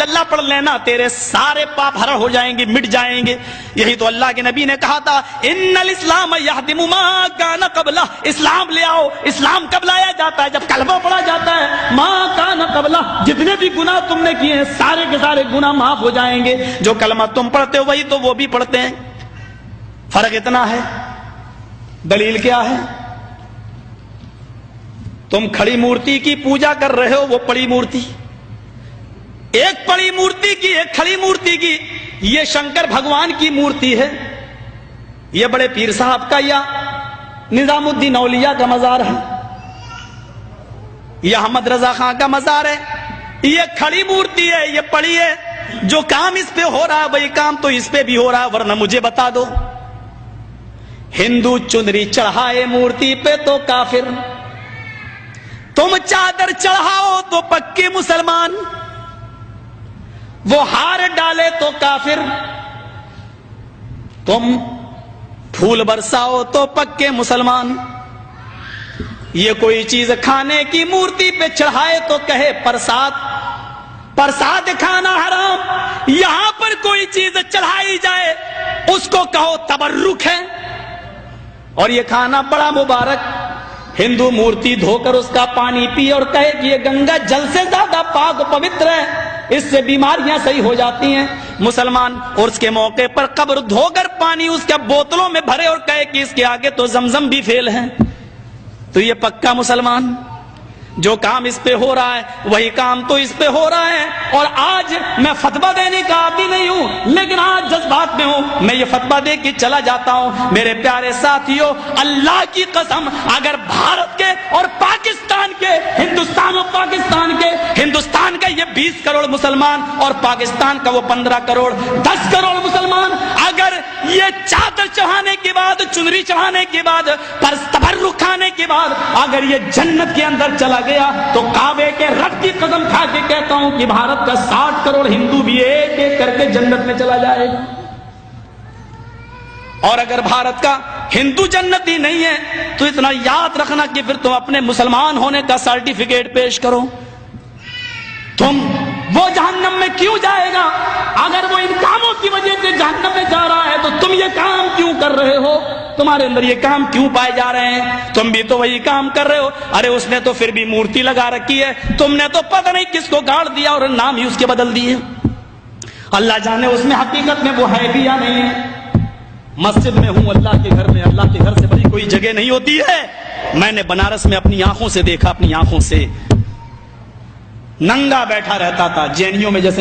الا اللہ پڑھ لینا، تیرے سارے پاپ ہر ہو جائیں گے، مٹ جائیں گے۔ یہی تو اللہ کے نبی نے کہا تھا ان الاسلام یہدم ما کان قبلہ، اسلام لے آؤ۔ اسلام کب لایا جاتا ہے؟ جب کلمہ پڑھا جاتا ہے۔ ما کان قبلہ، جتنے بھی گناہ تم نے کیے ہیں سارے کے سارے گناہ معاف ہو جائیں گے۔ جو کلمہ تم پڑھتے ہو وہی تو وہ بھی پڑھتے ہیں، فرق اتنا ہے۔ دلیل کیا ہے؟ تم کھڑی مورتی کی پوجا کر رہے ہو، وہ پڑی مورتی، ایک پڑی مورتی کی ایک کھڑی مورتی کی۔ یہ شنکر بھگوان کی مورتی ہے، یہ بڑے پیر صاحب کا یا نظام الدین اولیاء کا مزار ہے، یہ احمد رضا خان کا مزار ہے۔ یہ کھڑی مورتی ہے، یہ پڑی ہے۔ جو کام اس پہ ہو رہا ہے وہی کام تو اس پہ بھی ہو رہا ہے، ورنہ مجھے بتا دو۔ ہندو چنری چڑھائے مورتی پہ تو کافر، تم چادر چڑھاؤ تو پکے مسلمان، وہ ہار ڈالے تو کافر، تم پھول برساؤ تو پکے مسلمان۔ یہ کوئی چیز کھانے کی مورتی پہ چڑھائے تو کہے پرساد، پرساد کھانا حرام۔ یہاں پر کوئی چیز چڑھائی جائے اس کو کہو تبرک ہے، اور یہ کھانا بڑا مبارک۔ ہندو مورتی دھو کر اس کا پانی پی اور کہے کہ یہ گنگا جل سے زیادہ پاک و پوتر ہے، اس سے بیماریاں صحیح ہو جاتی ہیں۔ مسلمان عرس کے موقع پر قبر دھو کر پانی اس کے بوتلوں میں بھرے اور کہے کہ اس کے آگے تو زمزم بھی فیل ہے، تو یہ پکا مسلمان۔ جو کام اس پہ ہو رہا ہے وہی کام تو اس پہ ہو رہا ہے۔ اور آج میں فتویٰ دینے کا عادی نہیں ہوں، لیکن آج جذبات میں ہوں، میں یہ فتویٰ دے کے چلا جاتا ہوں۔ میرے پیارے ساتھیوں، اللہ کی قسم، اگر بھارت کے اور پاکستان کے، ہندوستان اور پاکستان کے، ہندوستان کا یہ 20 کروڑ مسلمان اور پاکستان کا وہ 15 کروڑ 10 کروڑ مسلمان، اگر یہ چادر چڑھانے کے بعد، چنری چڑھانے کے بعد، تبرک کھانے کے بعد اگر یہ جنت کے اندر چلا گیا تو کعبے کے رب کی قسم کھا کے کہتا ہوں کہ بھارت کا 60 کروڑ ہندو بھی ایک ایک کر کے جنت میں چلا جائے گا۔ اور اگر بھارت کا ہندو جنتی نہیں ہے تو اتنا یاد رکھنا کہ پھر تم اپنے مسلمان ہونے کا سرٹیفکیٹ پیش کرو۔ تم وہ جہنم میں کیوں جائے گا؟ اگر وہ ان کاموں کی وجہ سے جہنم میں جا رہا ہے تو تم یہ کام کیوں کر رہے ہو؟ تمہارے اندر یہ کام کیوں پائے جا رہے ہیں؟ تم بھی تو وہی کام کر رہے ہو۔ ارے اس نے تو پھر بھی مورتی لگا رکھی ہے، تم نے تو پتہ نہیں کس کو گاڑ دیا اور نام ہی اس کے بدل دیے۔ اللہ جانے اس میں حقیقت میں وہ ہے بھی یا نہیں ہے۔ مسجد میں ہوں، اللہ کے گھر میں، اللہ کے گھر سے بڑی کوئی جگہ نہیں ہوتی ہے۔ میں نے بنارس میں اپنی آنکھوں سے دیکھا، اپنی آنکھوں سے، ننگا بیٹھا رہتا تھا جینیوں میں جیسے